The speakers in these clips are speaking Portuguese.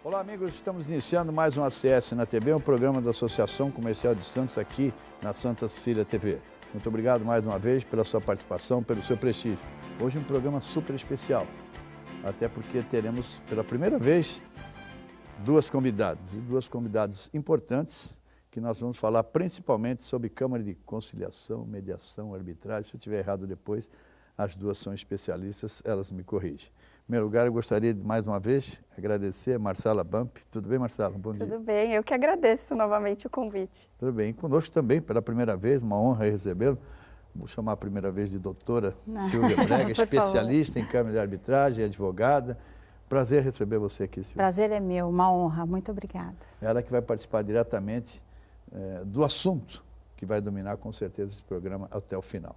Olá, amigos. Estamos iniciando mais um ACS na TV, um programa da Associação Comercial de Santos aqui na Santa Cecília TV. Muito obrigado mais uma vez pela sua participação, pelo seu prestígio. Hoje um programa super especial, até porque teremos pela primeira vez duas convidadas importantes, que nós vamos falar principalmente sobre Câmara de Conciliação, Mediação, Arbitragem. Se eu estiver errado depois, as duas são especialistas, elas me corrigem. Em primeiro lugar, eu gostaria de, mais uma vez, agradecer a Marcela Bamp. Tudo bem, Marcela? Bom dia. Tudo bem, eu que agradeço novamente o convite. Tudo bem. E conosco também, pela primeira vez, uma honra recebê-lo. Vou chamar a primeira vez de doutora Silvia Brega, especialista em Câmara de Arbitragem, advogada. Prazer receber você aqui, Silvia. Prazer é meu, uma honra. Muito obrigada. Ela que vai participar diretamente do assunto que vai dominar, com certeza, esse programa até o final.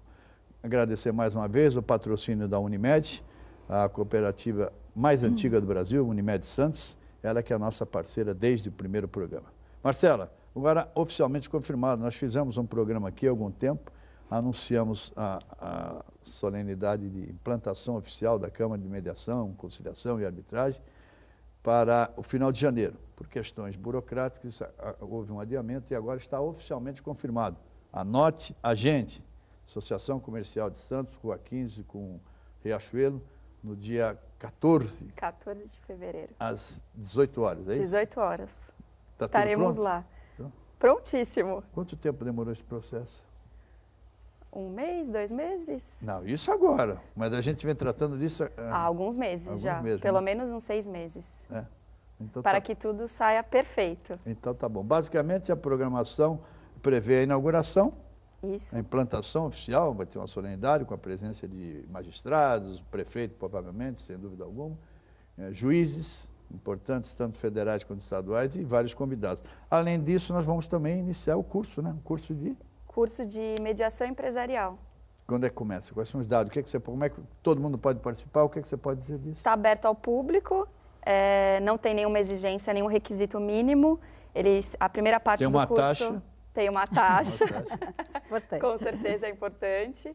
Agradecer mais uma vez o patrocínio da Unimed, a cooperativa mais antiga do Brasil, Unimed Santos, ela que é a nossa parceira desde o primeiro programa. Marcela, agora oficialmente confirmado, nós fizemos um programa aqui há algum tempo, anunciamos a solenidade de implantação oficial da Câmara de Mediação, Conciliação e Arbitragem para o final de janeiro. Por questões burocráticas, houve um adiamento e agora está oficialmente confirmado. Anote, agende, Associação Comercial de Santos, Rua 15, com Riachuelo, no dia 14. 14 de fevereiro. Às 18 horas, é isso? 18 horas. Tá Estaremos lá. Então, prontíssimo. quanto tempo demorou esse processo? 1 mês, 2 meses? Não, isso agora. Mas a gente vem tratando disso Há alguns meses alguns já. meses, Pelo né? menos uns 6 meses. É. Então, Para que tudo saia perfeito. Então tá bom. Basicamente, a programação prevê a inauguração, Isso. a implantação oficial, vai ter uma solenidade com a presença de magistrados, prefeito provavelmente, sem dúvida alguma, juízes importantes, tanto federais quanto estaduais, e vários convidados. Além disso, nós vamos também iniciar o curso, né? Um curso de... Curso de mediação empresarial. Quando é que começa? Quais são os dados? O que é que você, como é que todo mundo pode participar? O que é que você pode dizer disso? Está aberto ao público, não tem nenhuma exigência, nenhum requisito mínimo. A primeira parte Tem do uma curso... taxa. Tem uma taxa. Isso é importante. Com certeza é importante.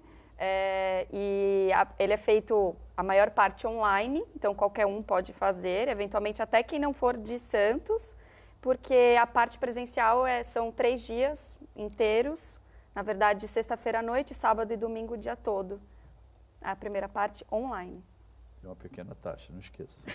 Ele é feito, a maior parte, online, então qualquer um pode fazer, eventualmente até quem não for de Santos, porque a parte presencial são 3 dias inteiros, na verdade, de sexta-feira à noite, sábado e domingo o dia todo. A primeira parte online. É uma pequena taxa, não esqueça.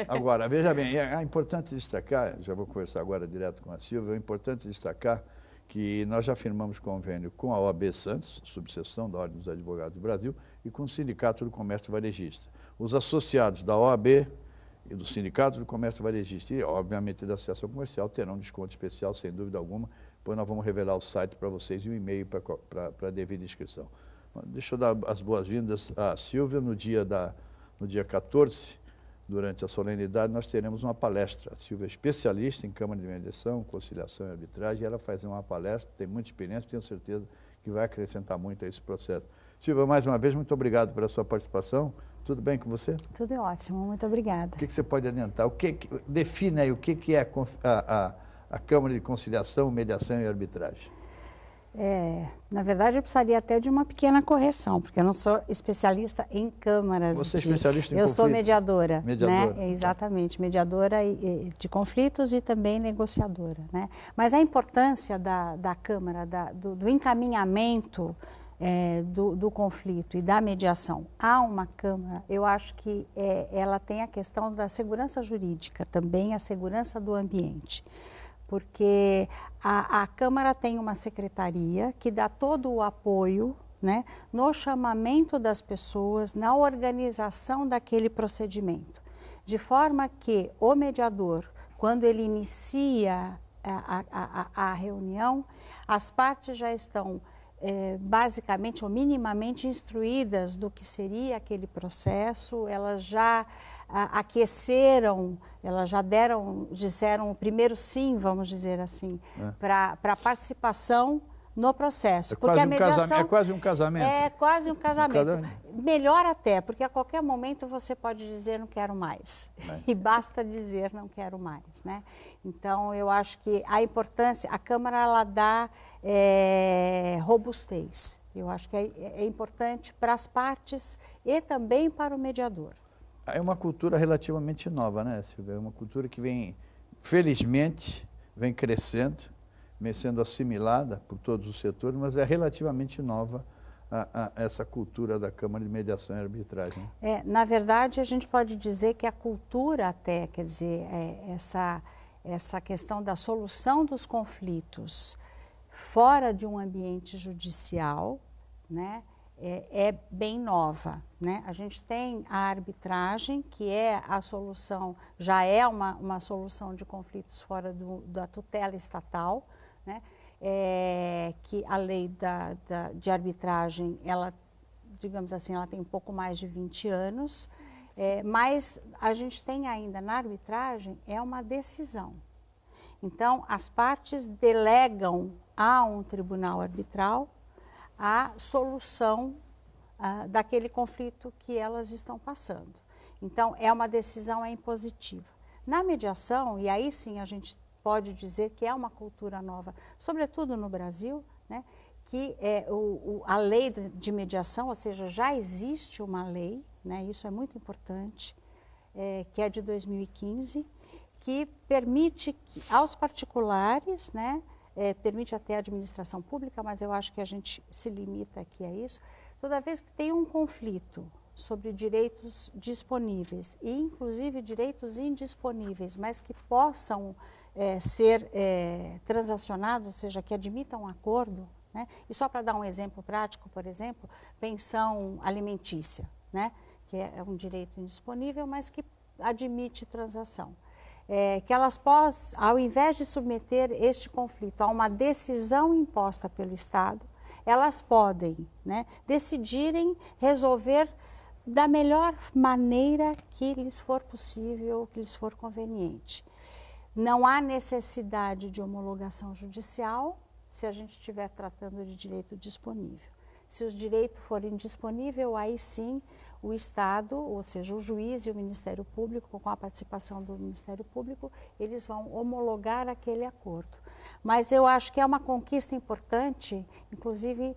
Agora, veja bem, é importante destacar, já vou conversar agora direto com a Silvia, é importante destacar que nós já firmamos convênio com a OAB Santos, subseção da Ordem dos Advogados do Brasil, e com o Sindicato do Comércio Varejista. Os associados da OAB e do Sindicato do Comércio Varejista e, obviamente, da Associação Comercial terão desconto especial, sem dúvida alguma. Depois nós vamos revelar o site para vocês e o e-mail para a devida inscrição. Deixa eu dar as boas-vindas à Silvia. No dia 14, durante a solenidade, nós teremos uma palestra. A Silvia é especialista em Câmara de Mediação, Conciliação e Arbitragem. Ela faz uma palestra, tem muita experiência, tenho certeza que vai acrescentar muito a esse processo. Silvia, mais uma vez, muito obrigado pela sua participação. Tudo bem com você? Tudo ótimo, muito obrigada. O que você pode adiantar? Define aí o que é a Câmara de Conciliação, Mediação e Arbitragem. Na verdade, eu precisaria até de uma pequena correção, porque eu não sou especialista em câmaras. Você é especialista em Eu conflitos? sou mediadora. Mediadora. Né? Exatamente, mediadora de conflitos e também negociadora. Né? Mas a importância da Câmara, do encaminhamento do conflito e da mediação a uma Câmara, eu acho que ela tem a questão da segurança jurídica, também a segurança do ambiente. Porque a Câmara tem uma secretaria que dá todo o apoio, né, no chamamento das pessoas, na organização daquele procedimento. De forma que o mediador, quando ele inicia a reunião, as partes já estão basicamente ou minimamente instruídas do que seria aquele processo, elas já aqueceram, elas já disseram o primeiro sim, vamos dizer assim, para a participação no processo. Porque a mediação é quase um casamento. É quase um casamento. Melhor até, porque a qualquer momento você pode dizer não quero mais. E basta dizer não quero mais, né? Então, eu acho que a importância, a Câmara, ela dá robustez. Eu acho que é importante para as partes e também para o mediador. É uma cultura relativamente nova, né, Silvia? É uma cultura que vem, felizmente, vem crescendo, vem sendo assimilada por todos os setores, mas é relativamente nova essa cultura da Câmara de Mediação e Arbitragem. Na verdade, a gente pode dizer que a cultura até, quer dizer, essa questão da solução dos conflitos fora de um ambiente judicial, né, é bem nova, né? A gente tem a arbitragem, que é a solução, já é uma solução de conflitos fora da tutela estatal, né? Que a lei de arbitragem, ela, digamos assim, ela tem um pouco mais de 20 anos, mas a gente tem ainda na arbitragem uma decisão. Então, as partes delegam a um tribunal arbitral a solução daquele conflito que elas estão passando. Então, é uma decisão impositiva. Na mediação, e aí sim a gente pode dizer que é uma cultura nova, sobretudo no Brasil, né, que a lei de mediação, ou seja, já existe uma lei, né, isso é muito importante, que é de 2015, que permite aos particulares, né, permite até a administração pública, mas eu acho que a gente se limita aqui a isso, toda vez que tem um conflito sobre direitos disponíveis e inclusive direitos indisponíveis, mas que possam ser transacionados, ou seja, que admitam um acordo, né? E só para dar um exemplo prático, por exemplo, pensão alimentícia, né? Que é um direito indisponível, mas que admite transação. Que elas possam, ao invés de submeter este conflito a uma decisão imposta pelo Estado, elas podem, né, decidirem resolver da melhor maneira que lhes for possível, que lhes for conveniente. Não há necessidade de homologação judicial se a gente estiver tratando de direito disponível. Se os direitos forem disponíveis, aí sim o Estado, ou seja, o juiz e o Ministério Público, com a participação do Ministério Público, eles vão homologar aquele acordo. Mas eu acho que é uma conquista importante, inclusive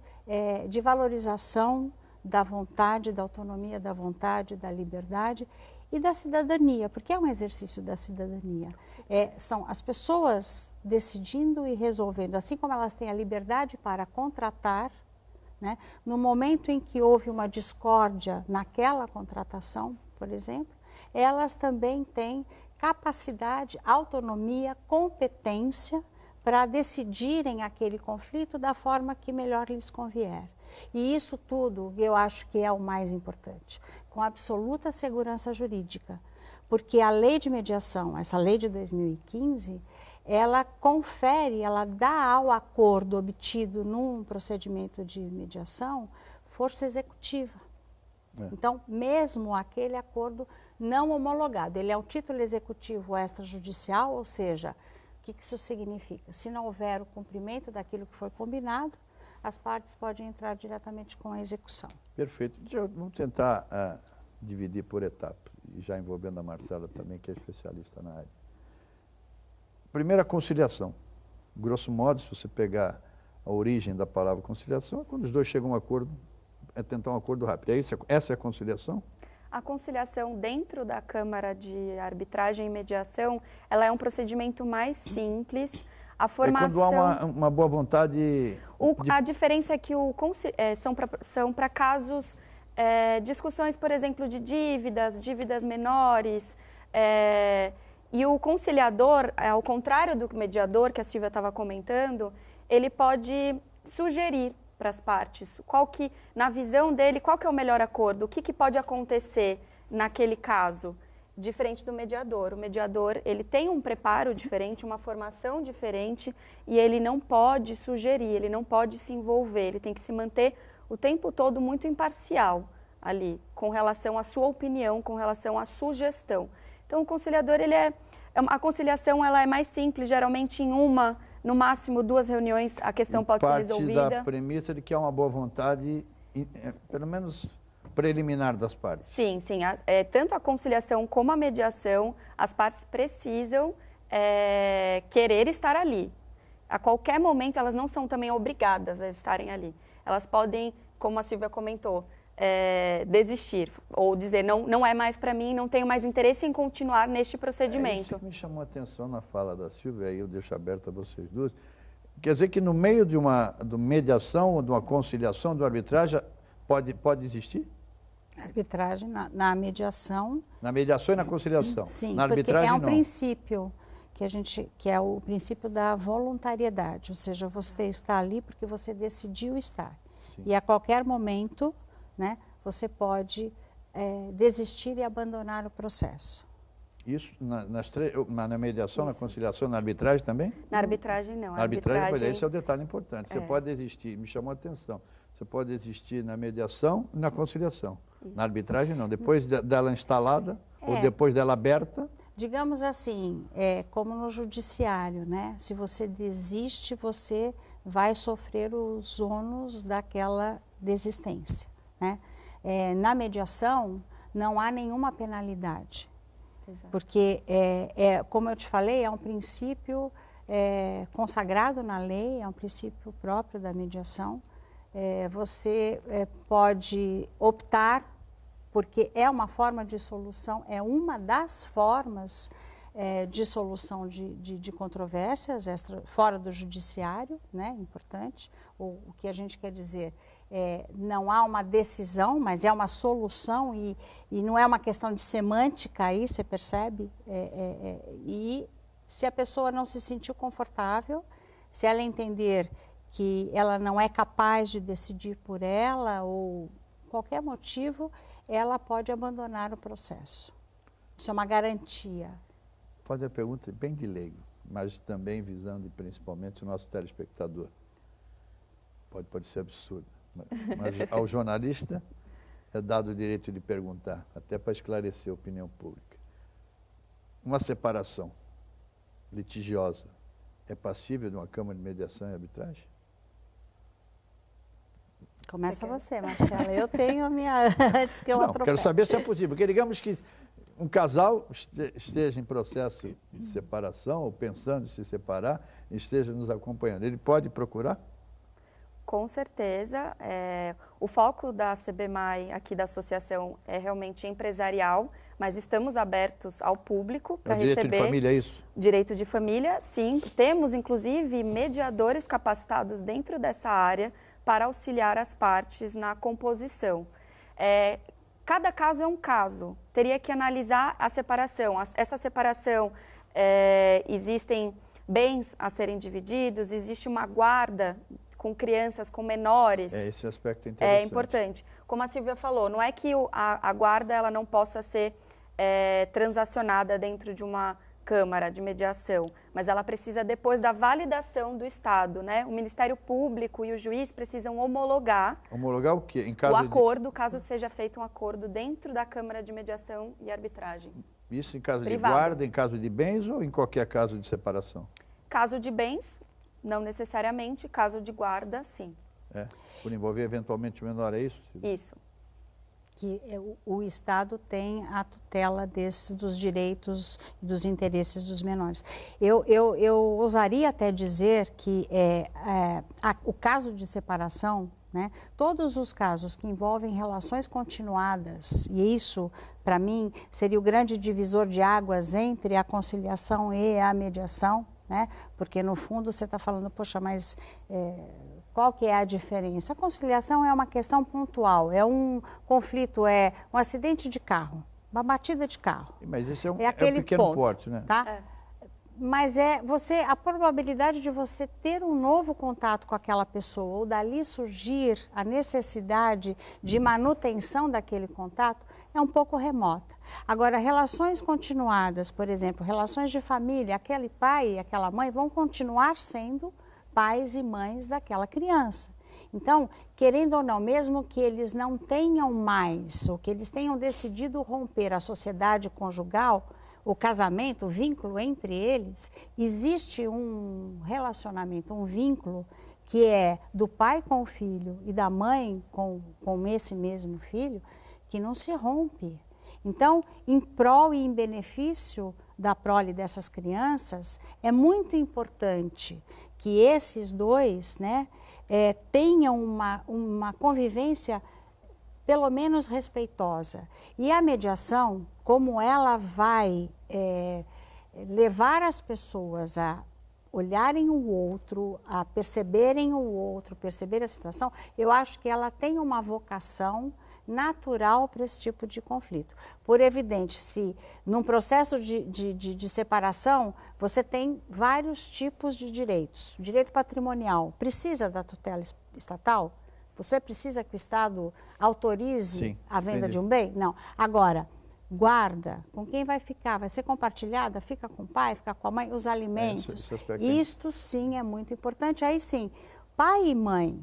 de valorização da vontade, da autonomia da vontade, da liberdade e da cidadania, porque é um exercício da cidadania. São as pessoas decidindo e resolvendo, assim como elas têm a liberdade para contratar, né? No momento em que houve uma discórdia naquela contratação, por exemplo, elas também têm capacidade, autonomia, competência para decidirem aquele conflito da forma que melhor lhes convier. E isso tudo eu acho que é o mais importante, com absoluta segurança jurídica, porque a lei de mediação, essa lei de 2015, ela confere, ela dá ao acordo obtido num procedimento de mediação força executiva. Então, mesmo aquele acordo não homologado, ele é um título executivo extrajudicial, ou seja, o que isso significa? Se não houver o cumprimento daquilo que foi combinado, as partes podem entrar diretamente com a execução. Perfeito. Vamos tentar dividir por etapas, e já envolvendo a Marcela também, que é especialista na área. Primeiro, a conciliação. Grosso modo, se você pegar a origem da palavra conciliação, é quando os dois chegam a um acordo, é tentar um acordo rápido. Essa é a conciliação? A conciliação dentro da Câmara de Arbitragem e Mediação, ela é um procedimento mais simples. A formação... É quando há uma boa vontade... A diferença é que são para casos, discussões, por exemplo, de dívidas menores, e o conciliador, ao contrário do mediador que a Silvia estava comentando, ele pode sugerir para as partes na visão dele, qual que é o melhor acordo, o que pode acontecer naquele caso, diferente do mediador. O mediador, ele tem um preparo diferente, uma formação diferente, e ele não pode sugerir, ele não pode se envolver, ele tem que se manter o tempo todo muito imparcial ali, com relação à sua opinião, com relação à sugestão. Então, o conciliador, a conciliação ela é mais simples, geralmente em no máximo 2 reuniões, a questão pode ser resolvida. Parte da premissa de que há uma boa vontade, pelo menos preliminar das partes. Sim, sim. Tanto a conciliação como a mediação, as partes precisam querer estar ali. A qualquer momento, elas não são também obrigadas a estarem ali. Elas podem, como a Silvia comentou, desistir ou dizer não é mais para mim, não tenho mais interesse em continuar neste procedimento. Isso que me chamou a atenção na fala da Silvia, aí eu deixo aberto a vocês duas. Quer dizer que no meio de uma mediação, de uma conciliação, de uma arbitragem, pode existir? Arbitragem na mediação. Na mediação e na conciliação. Sim, na arbitragem, porque é um não. princípio que é o princípio da voluntariedade, ou seja, você está ali porque você decidiu estar. Sim. E a qualquer momento, né, você pode desistir e abandonar o processo. Isso na mediação, isso. Na conciliação, na arbitragem também? Na arbitragem não. Na arbitragem, esse é o detalhe importante. Você pode desistir, me chamou a atenção, você pode desistir na mediação e na conciliação. Isso. Na arbitragem não, depois dela instalada ou depois dela aberta. Digamos assim, como no judiciário, né? Se você desiste, você vai sofrer os ônus daquela desistência, né? Na mediação, não há nenhuma penalidade. Exato. Porque, como eu te falei, é um princípio consagrado na lei, é um princípio próprio da mediação. Você pode optar, porque é uma forma de solução, é uma das formas de solução de controvérsias fora do judiciário, né? Importante. O que a gente quer dizer não há uma decisão, mas é uma solução e não é uma questão de semântica aí, você percebe? E se a pessoa não se sentiu confortável, se ela entender que ela não é capaz de decidir por ela ou qualquer motivo, ela pode abandonar o processo. Isso é uma garantia. Pode a pergunta bem de leigo, mas também visando principalmente o nosso telespectador. Pode ser absurdo, mas ao jornalista é dado o direito de perguntar, até para esclarecer a opinião pública. Uma separação litigiosa é passível de uma Câmara de Mediação e Arbitragem? Começa você, Marcela. Eu tenho a minha antes que eu atropele. Quero saber se é possível, porque digamos que um casal esteja em processo de separação ou pensando em se separar, esteja nos acompanhando. Ele pode procurar? Com certeza. O foco da CBMAI, aqui da associação, é realmente empresarial, mas estamos abertos ao público para receber... Direito de família, é isso? Direito de família, sim. Temos, inclusive, mediadores capacitados dentro dessa área para auxiliar as partes na composição. Cada caso é um caso. Teria que analisar a separação. Essa separação, existem bens a serem divididos, existe uma guarda com crianças, com menores. Esse aspecto é interessante. É importante. Como a Silvia falou, não é que a guarda ela não possa ser transacionada dentro de uma Câmara de Mediação, mas ela precisa depois da validação do Estado, né? O Ministério Público e o juiz precisam homologar. Homologar o quê? Em caso o acordo, caso seja feito um acordo dentro da Câmara de Mediação e Arbitragem. Isso em caso privado. De guarda, em caso de bens ou em qualquer caso de separação? Caso de bens, não necessariamente. Caso de guarda, sim. Por envolver eventualmente o menor, é isso? Isso. Que o Estado tem a tutela dos direitos e dos interesses dos menores. Eu ousaria até dizer que o caso de separação, né, todos os casos que envolvem relações continuadas, e isso, para mim, seria o grande divisor de águas entre a conciliação e a mediação, né, porque, no fundo, você está falando, poxa, mas... qual que é a diferença? A conciliação é uma questão pontual, é um conflito, é um acidente de carro, uma batida de carro. Mas isso é aquele pequeno ponto, porte, né? Tá? Mas a probabilidade de você ter um novo contato com aquela pessoa ou dali surgir a necessidade de manutenção daquele contato é um pouco remota. Agora, relações continuadas, por exemplo, relações de família, aquele pai e aquela mãe vão continuar sendo pais e mães daquela criança. Então, querendo ou não, mesmo que eles não tenham mais, ou que eles tenham decidido romper a sociedade conjugal, o casamento, o vínculo entre eles, existe um relacionamento, um vínculo que é do pai com o filho e da mãe com esse mesmo filho, que não se rompe. Então, em prol e em benefício da prole dessas crianças, é muito importante que esses dois, né, tenham uma convivência pelo menos respeitosa. E a mediação, como ela vai levar as pessoas a olharem o outro, a perceberem o outro, perceber a situação, eu acho que ela tem uma vocação natural para esse tipo de conflito. Por evidente, se num processo de separação, você tem vários tipos de direitos. O direito patrimonial precisa da tutela estatal? Você precisa que o Estado autorize Sim, a venda entendi. de um bem? Não. Agora, guarda, com quem vai ficar? Vai ser compartilhada? Fica com o pai, fica com a mãe? Os alimentos? Esse aspecto Isto sim é muito importante. Aí sim, pai e mãe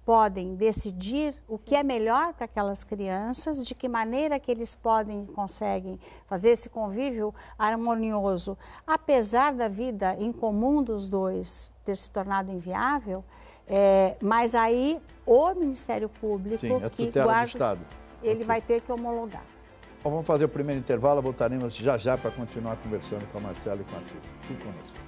podem decidir o que é melhor para aquelas crianças, de que maneira que eles podem e conseguem fazer esse convívio harmonioso, apesar da vida em comum dos dois ter se tornado inviável, mas aí o Ministério Público, Sim, a que tutela do guarda, Estado. ele Ok. vai ter que homologar. Bom, vamos fazer o primeiro intervalo, voltaremos já já para continuar conversando com a Marcela e com a Silvia. Fique conosco.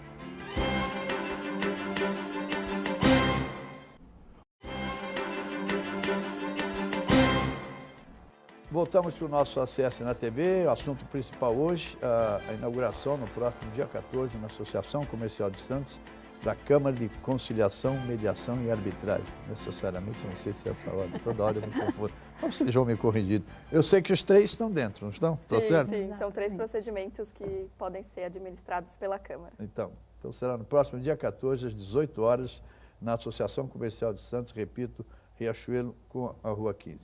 Voltamos para o nosso ACS na TV, o assunto principal hoje, a inauguração no próximo dia 14 na Associação Comercial de Santos da Câmara de Conciliação, Mediação e Arbitragem. Necessariamente, eu não sei se é essa ordem, toda hora eu me confundo. Mas vocês vão me corrigir. Eu sei que os três estão dentro, não estão? Está certo? Sim, são 3 procedimentos que podem ser administrados pela Câmara. Então será no próximo dia 14, às 18 horas, na Associação Comercial de Santos, repito, Riachuelo com a Rua 15.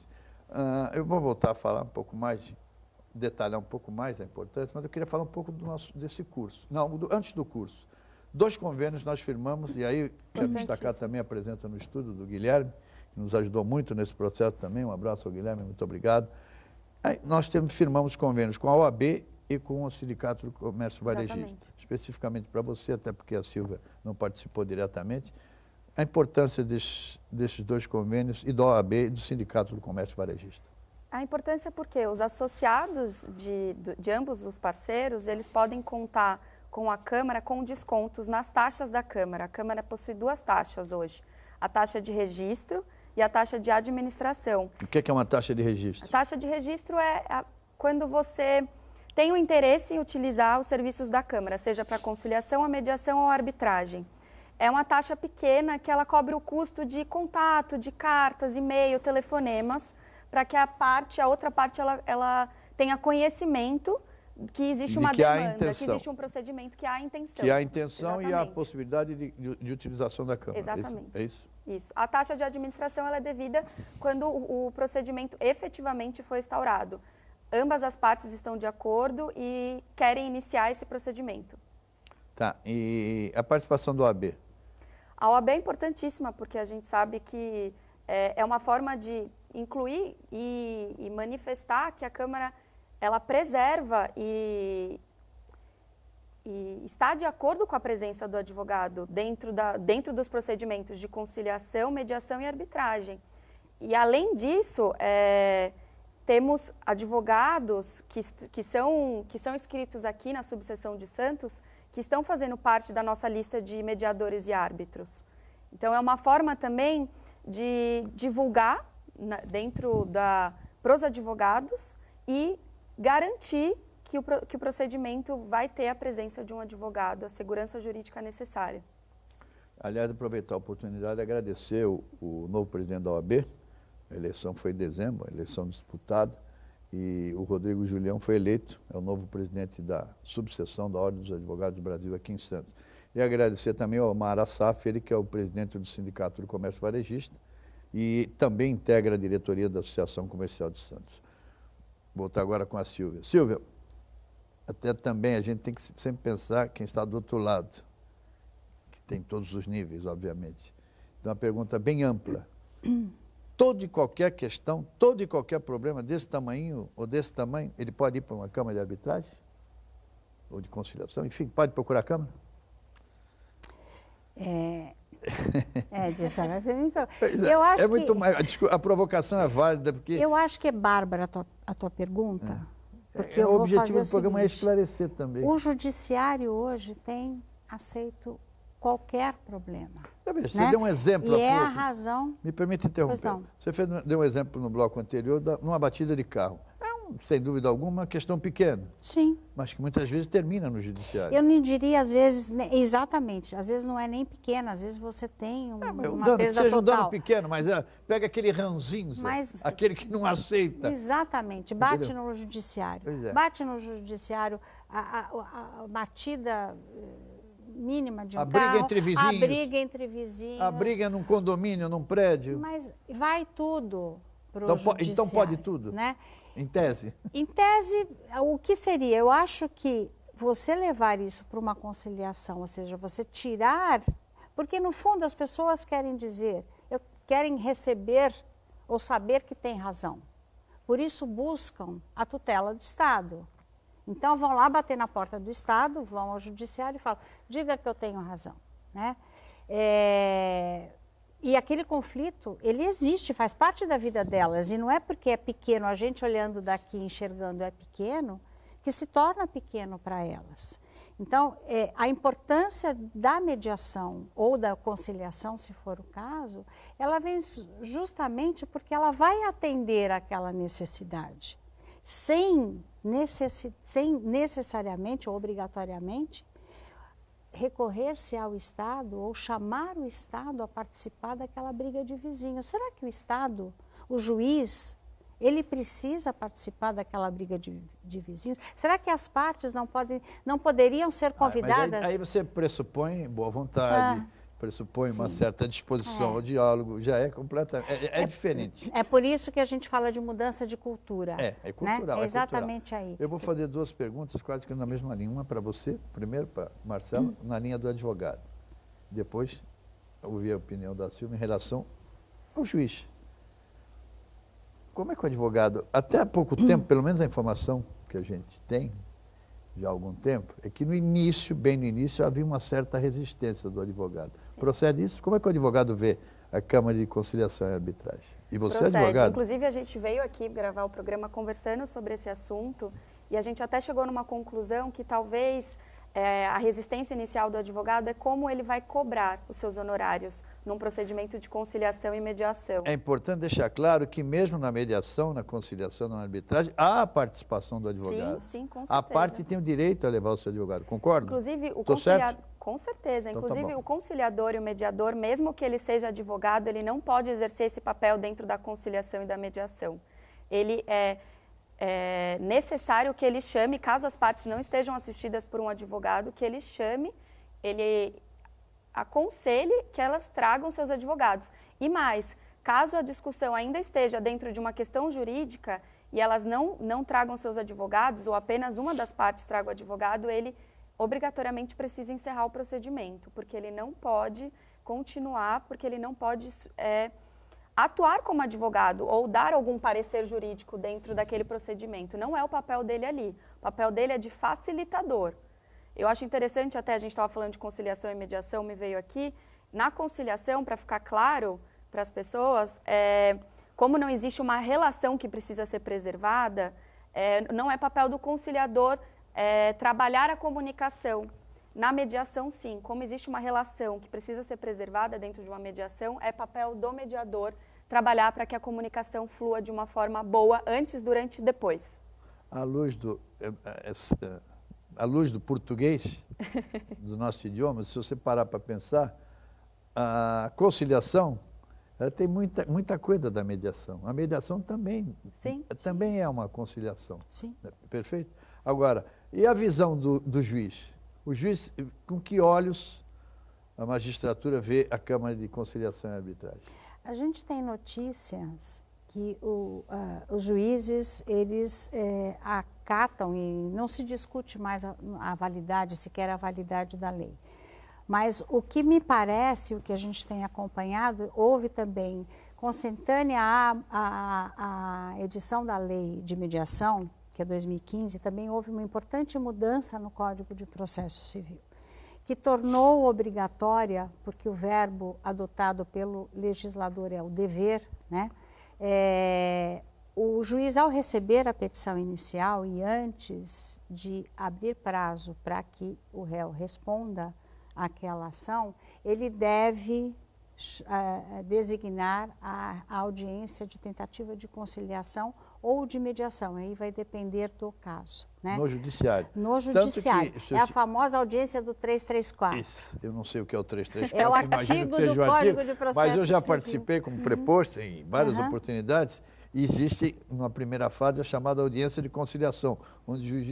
Eu vou voltar a falar um pouco mais, detalhar um pouco mais a importância, mas eu queria falar um pouco desse curso. Não, antes do curso. 2 convênios nós firmamos, e aí quero destacar também a presença no estudo do Guilherme, que nos ajudou muito nesse processo também. Um abraço ao Guilherme, muito obrigado. Aí, nós firmamos convênios com a OAB e com o Sindicato do Comércio Varejista. Exatamente. Especificamente para você, até porque a Silvia não participou diretamente, a importância desses 2 convênios e da OAB e do Sindicato do Comércio Varejista. A importância porque os associados de ambos os parceiros, eles podem contar com a Câmara com descontos nas taxas da Câmara. A Câmara possui 2 taxas hoje, a taxa de registro e a taxa de administração. O que é uma taxa de registro? A taxa de registro quando você tem o interesse em utilizar os serviços da Câmara, seja para conciliação, a mediação ou a arbitragem. É uma taxa pequena que ela cobre o custo de contato, de cartas, e-mail, telefonemas, para que a outra parte ela tenha conhecimento que existe uma demanda, que existe um procedimento, que há a intenção. Que há a intenção. Exatamente. E a possibilidade de utilização da Câmara. Exatamente. É isso? Isso. A taxa de administração ela é devida quando o procedimento efetivamente foi instaurado. Ambas as partes estão de acordo e querem iniciar esse procedimento. Tá. E a participação do OAB? A OAB é importantíssima porque a gente sabe que é uma forma de incluir e manifestar que a Câmara ela preserva e está de acordo com a presença do advogado dentro dos procedimentos de conciliação, mediação e arbitragem. E, além disso, temos advogados que são inscritos aqui na subseção de Santos, que estão fazendo parte da nossa lista de mediadores e árbitros. Então, é uma forma também de divulgar para os advogados e garantir que o procedimento vai ter a presença de um advogado, a segurança jurídica necessária. Aliás, aproveitar a oportunidade de agradecer o novo presidente da OAB. A eleição foi em dezembro, a eleição disputada, e o Rodrigo Julião foi eleito, é o novo presidente da subseção da Ordem dos Advogados do Brasil aqui em Santos. E agradecer também ao Omar Assaf, ele que é o presidente do Sindicato do Comércio Varejista e também integra a diretoria da Associação Comercial de Santos. Vou voltar agora com a Silvia. Silvia, até também a gente tem que sempre pensar quem está do outro lado, que tem todos os níveis, obviamente. Então, uma pergunta bem ampla. Todo e qualquer questão, todo e qualquer problema desse tamanho ou desse tamanho, ele pode ir para uma Câmara de Arbitragem? Ou de conciliação? Enfim, pode procurar a Câmara? Disso, agora você me pergunta. Eu acho muito mais. A provocação é válida, porque. Eu acho que é bárbara a tua pergunta. Porque o objetivo do programa é esclarecer também. O judiciário hoje tem aceito qualquer problema. Veja, né? você deu um exemplo. E é a razão... Me permite interromper. Você deu um exemplo no bloco anterior, numa batida de carro. Sem dúvida alguma, uma questão pequena. Sim. Mas que muitas vezes termina no judiciário. Eu não diria, às vezes, exatamente, às vezes não é nem pequena, às vezes você tem uma perda seja total. Um dano pequeno, mas pega aquele ranzinho, aquele que não aceita. Exatamente, bate no judiciário. Bate no judiciário, a batida mínima de um carro, briga entre vizinhos, a briga entre vizinhos. A briga num condomínio, num prédio. Mas vai tudo para o judiciário. Então pode tudo, né? Em tese? Em tese, o que seria? Eu acho que você levar isso para uma conciliação, ou seja, você tirar... Porque, no fundo, as pessoas querem dizer, querem receber ou saber que tem razão. Por isso, buscam a tutela do Estado. Então, vão lá bater na porta do Estado, vão ao judiciário e falam, diga que eu tenho razão, né? E aquele conflito, ele existe, faz parte da vida delas. E não é porque é pequeno, a gente olhando daqui, enxergando é pequeno, que se torna pequeno para elas. Então, a importância da mediação ou da conciliação, se for o caso, ela vem justamente porque ela vai atender aquela necessidade, sem necessariamente ou obrigatoriamente recorrer-se ao Estado ou chamar o Estado a participar daquela briga de vizinhos. Será que o Estado, o juiz, ele precisa participar daquela briga de vizinhos? Será que as partes não poderiam ser convidadas? Aí você pressupõe boa vontade, pressupõe uma certa disposição ao diálogo, já é completamente, é diferente. É por isso que a gente fala de mudança de cultura. É cultural. Né? É exatamente aí. Eu vou fazer duas perguntas, quase que na mesma linha. Uma para você, primeiro para Marcelo, na linha do advogado. Depois, ouvir a opinião da Silvia em relação ao juiz. Como é que o advogado, até há pouco tempo, pelo menos a informação que a gente tem, já há algum tempo, é que no início, bem no início, havia uma certa resistência do advogado. Sim. Procede isso? Como é que o advogado vê a Câmara de Conciliação e Arbitragem? E você, advogado? Inclusive, a gente veio aqui gravar o programa conversando sobre esse assunto e a gente até chegou numa conclusão que talvez a resistência inicial do advogado é como ele vai cobrar os seus honorários num procedimento de conciliação e mediação. É importante deixar claro que mesmo na mediação, na conciliação, na arbitragem, há a participação do advogado. Sim, com certeza. A parte tem o direito a levar o seu advogado, concorda? Inclusive, o conciliador... Com certeza. Então, inclusive, o conciliador e o mediador, mesmo que ele seja advogado, ele não pode exercer esse papel dentro da conciliação e da mediação. Ele é necessário que ele chame, caso as partes não estejam assistidas por um advogado, que ele chame, ele aconselhe que elas tragam seus advogados. E mais, caso a discussão ainda esteja dentro de uma questão jurídica e elas não tragam seus advogados, ou apenas uma das partes traga o advogado, ele obrigatoriamente precisa encerrar o procedimento, porque ele não pode continuar, porque ele não pode atuar como advogado ou dar algum parecer jurídico dentro daquele procedimento. Não é o papel dele ali. O papel dele é de facilitador. Eu acho interessante, até a gente estava falando de conciliação e mediação, me veio aqui. Na conciliação, para ficar claro para as pessoas, como não existe uma relação que precisa ser preservada, não é papel do conciliador trabalhar a comunicação. Na mediação, sim. Como existe uma relação que precisa ser preservada dentro de uma mediação, é papel do mediador trabalhar para que a comunicação flua de uma forma boa antes, durante e depois. À luz do português, do nosso idioma, se você parar para pensar, a conciliação tem muita coisa da mediação. A mediação também é uma conciliação. Sim. Perfeito? Agora, e a visão do juiz? O juiz, com que olhos a magistratura vê a Câmara de Conciliação e Arbitragem? A gente tem notícias que os juízes, eles acatam e não se discute mais a validade, sequer a validade da lei. Mas o que me parece, o que a gente tem acompanhado, houve também, consentânea à edição da lei de mediação, que é 2015, também houve uma importante mudança no Código de Processo Civil, que tornou obrigatória, porque o verbo adotado pelo legislador é o dever, né? O juiz, ao receber a petição inicial e antes de abrir prazo para que o réu responda aquela ação, ele deve designar a audiência de tentativa de conciliação ou de mediação. Aí vai depender do caso. Né? No judiciário. No judiciário. Que, é a famosa audiência do 334. Isso. Eu não sei o que é o 334. É o artigo do Código de Processo Mas eu já Civil. participei como preposto em várias oportunidades. E existe, numa primeira fase, a chamada audiência de conciliação, onde o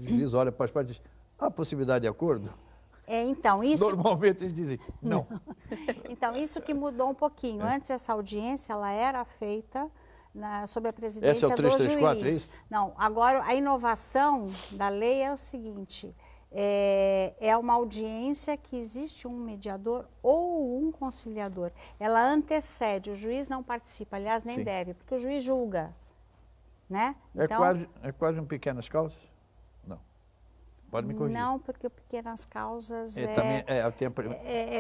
juiz olha para as partes e diz, há possibilidade de acordo? Então, isso... Normalmente eles dizem, não. Então, isso que mudou um pouquinho. Antes, essa audiência ela era feita sob a presidência Esse é o 334, do juiz. é isso? Não, agora a inovação da lei é o seguinte, é uma audiência que existe um mediador ou um conciliador. Ela antecede, o juiz não participa, aliás, nem deve, porque o juiz julga. Né? Então, é quase um pequenas causas? Não. Pode me corrigir. Não, porque pequenas causas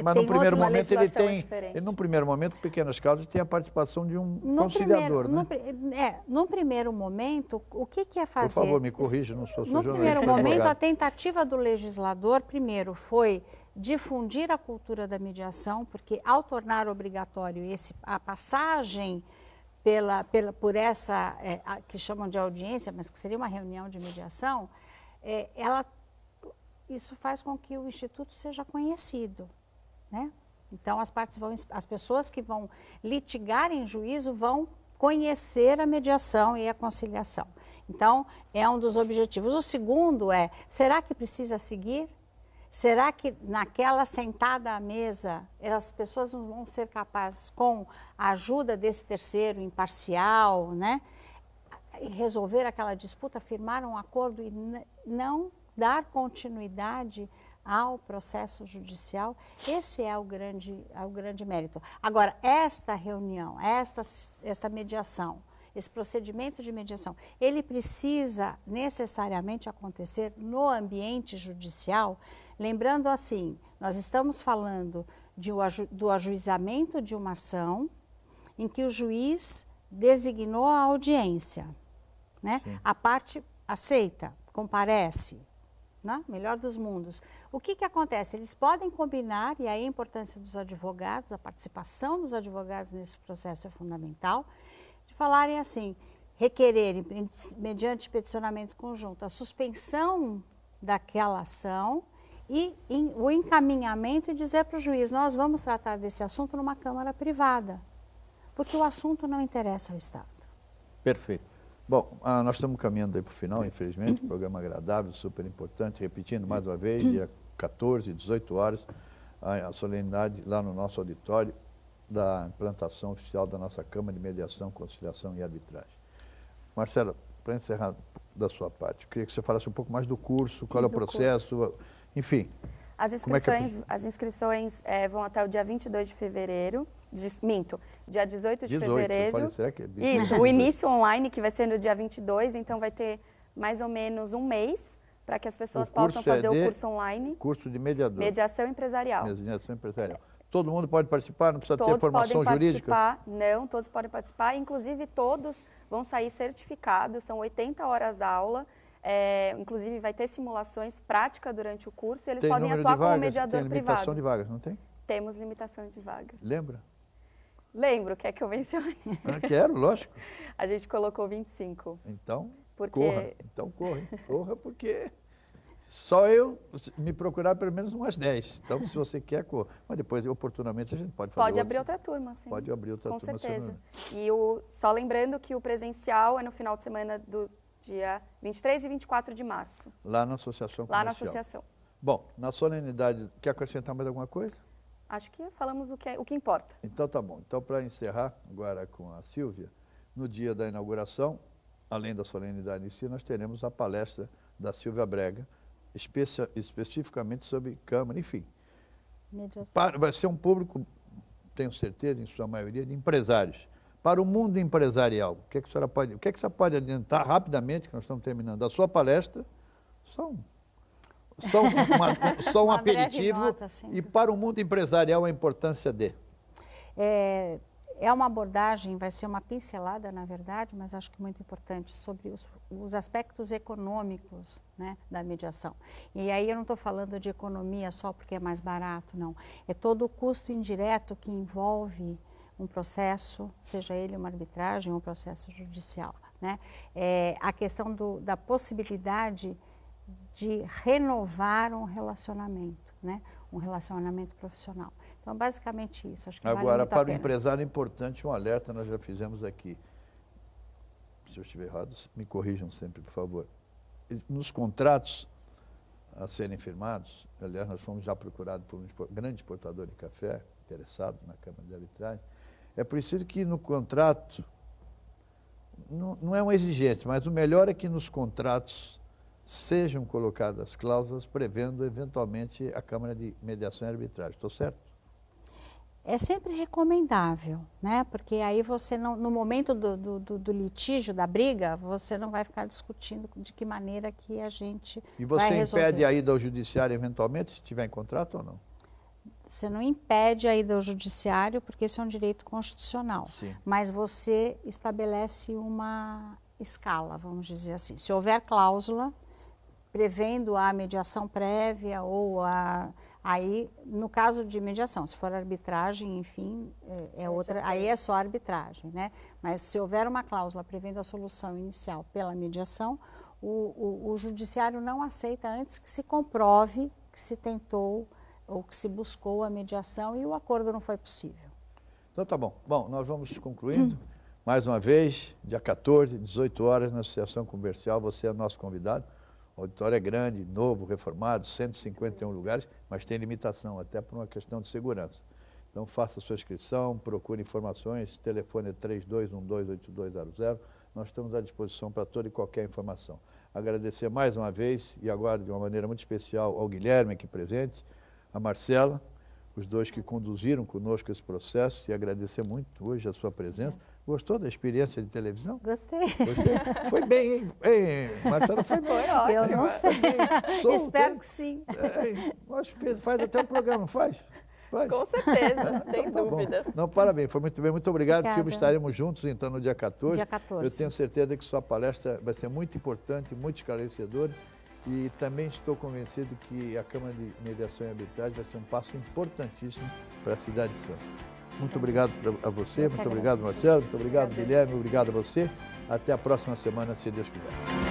mas no primeiro momento ele tem... No primeiro momento, pequenas causas tem a participação de um conciliador, né? No primeiro momento, o que é fazer? Por favor, me corrija, não sou jornalista. No primeiro momento, a tentativa do legislador, primeiro, foi difundir a cultura da mediação, porque ao tornar obrigatório a passagem por essa, que chamam de audiência, mas que seria uma reunião de mediação, isso faz com que o Instituto seja conhecido, né? Então, as pessoas que vão litigar em juízo vão conhecer a mediação e a conciliação. Então, é um dos objetivos. O segundo será que precisa seguir? Será que naquela sentada à mesa, as pessoas não vão ser capazes, com a ajuda desse terceiro imparcial, né, resolver aquela disputa, firmar um acordo e não dar continuidade ao processo judicial? Esse é o grande mérito. Agora, esta reunião, esta mediação, esse procedimento de mediação, ele precisa necessariamente acontecer no ambiente judicial, lembrando assim, nós estamos falando do ajuizamento de uma ação em que o juiz designou a audiência, né? A parte aceita, comparece, né? Melhor dos mundos. O que acontece? Eles podem combinar, e aí a importância dos advogados, a participação dos advogados nesse processo é fundamental, de falarem assim, requererem, mediante peticionamento conjunto, a suspensão daquela ação e o encaminhamento e dizer para o juiz, nós vamos tratar desse assunto numa câmara privada, porque o assunto não interessa ao Estado. Perfeito. Bom, nós estamos caminhando aí para o final, infelizmente, programa agradável, super importante, repetindo mais uma vez, dia 14, 18 horas, a solenidade lá no nosso auditório da implantação oficial da nossa Câmara de Mediação, Conciliação e Arbitragem. Marcela, para encerrar da sua parte, eu queria que você falasse um pouco mais do curso, qual é o processo, enfim. As inscrições vão até o dia 22 de fevereiro, dia 18 de fevereiro. Falei, será que é isso, o início online, que vai ser no dia 22, então vai ter mais ou menos um mês para que as pessoas possam fazer o curso online. Curso de mediador. Mediação empresarial. Mediação empresarial. Todo mundo pode participar, não precisa ter formação jurídica? Não, todos podem participar, inclusive todos vão sair certificados, são 80 horas aula. Inclusive vai ter simulações práticas durante o curso e eles podem atuar como mediador privado. Tem limitação de vagas, não tem? Temos limitação de vagas. Lembra? Lembro, quer que eu mencione? Quero, lógico. A gente colocou 25. Então, corra. Então corra porque só eu me procurar pelo menos umas 10. Então, se você quer, corra. Mas depois, oportunamente, a gente pode fazer Pode abrir outra turma, sim. Pode abrir outra turma. Com certeza. E só lembrando que o presencial é no final de semana do dia 23 e 24 de março. Lá na Associação Comercial. Lá na Associação. Bom, na solenidade, quer acrescentar mais alguma coisa? Acho que falamos o que importa. Então tá bom. Então, para encerrar agora com a Silvia, no dia da inauguração, além da solenidade em si, nós teremos a palestra da Silvia Brega, especificamente sobre Câmara, enfim. Vai ser um público, tenho certeza, em sua maioria, de empresários. Para o mundo empresarial, o que a senhora pode adiantar rapidamente, que nós estamos terminando a sua palestra, só um aperitivo, nota, e para o mundo empresarial a importância de? é uma abordagem, vai ser uma pincelada, na verdade, mas acho que muito importante, sobre os aspectos econômicos, né, da mediação. E aí eu não estou falando de economia só porque é mais barato, não. É todo o custo indireto que envolve um processo, seja ele uma arbitragem ou um processo judicial, né? A questão da possibilidade de renovar um relacionamento, né? Um relacionamento profissional. Então, basicamente isso. Acho que Agora, vale muito para a o pena. empresário é importante um alerta, nós já fizemos aqui. Se eu estiver errado, me corrijam sempre, por favor. Nos contratos a serem firmados, aliás, nós fomos já procurados por um grande exportador de café, interessado na Câmara de Arbitragem, é preciso que no contrato, não é um exigente, mas o melhor é que nos contratos sejam colocadas cláusulas prevendo, eventualmente, a Câmara de Mediação e Arbitragem. Estou certo? É sempre recomendável, né? Porque aí você não, no momento do litígio, da briga, você não vai ficar discutindo de que maneira que a gente E vai você resolver. impede a ida ao judiciário eventualmente, se tiver em contrato ou não? Você não impede a ida ao judiciário, porque isso é um direito constitucional. Sim. Mas você estabelece uma escala, vamos dizer assim. Se houver cláusula prevendo a mediação prévia ou aí, no caso de mediação, se for arbitragem, enfim, aí é só arbitragem, né? Mas se houver uma cláusula prevendo a solução inicial pela mediação, o judiciário não aceita antes que se comprove que se tentou ou que se buscou a mediação e o acordo não foi possível. Então tá bom. Bom, nós vamos concluindo. Mais uma vez, dia 14, 18 horas, na Associação Comercial, você é nosso convidado. O auditório é grande, novo, reformado, 151 lugares, mas tem limitação, até por uma questão de segurança. Então faça a sua inscrição, procure informações, telefone é 3212-8200, nós estamos à disposição para toda e qualquer informação. Agradecer mais uma vez, e agora de uma maneira muito especial, ao Guilherme aqui presente, a Marcela, os dois que conduziram conosco esse processo, e agradecer muito hoje a sua presença. Gostou da experiência de televisão? Gostei. Gostei? Foi bem, hein, Marcela? Foi bem. Eu não sei. Espero que sim. Nós faz até o programa, não faz? Faz. Com certeza, sem Então, tá dúvida. bom. Não, parabéns, foi muito bem, muito obrigado. Obrigada. Silvio, estaremos juntos então no dia 14. Dia 14. Eu tenho certeza que sua palestra vai ser muito importante, muito esclarecedora. E também estou convencido que a Câmara de Mediação e Arbitragem vai ser um passo importantíssimo para a cidade de Santos. Muito obrigado a você, muito obrigado, Marcelo, muito obrigado, Guilherme, obrigado a você. Até a próxima semana, se Deus quiser.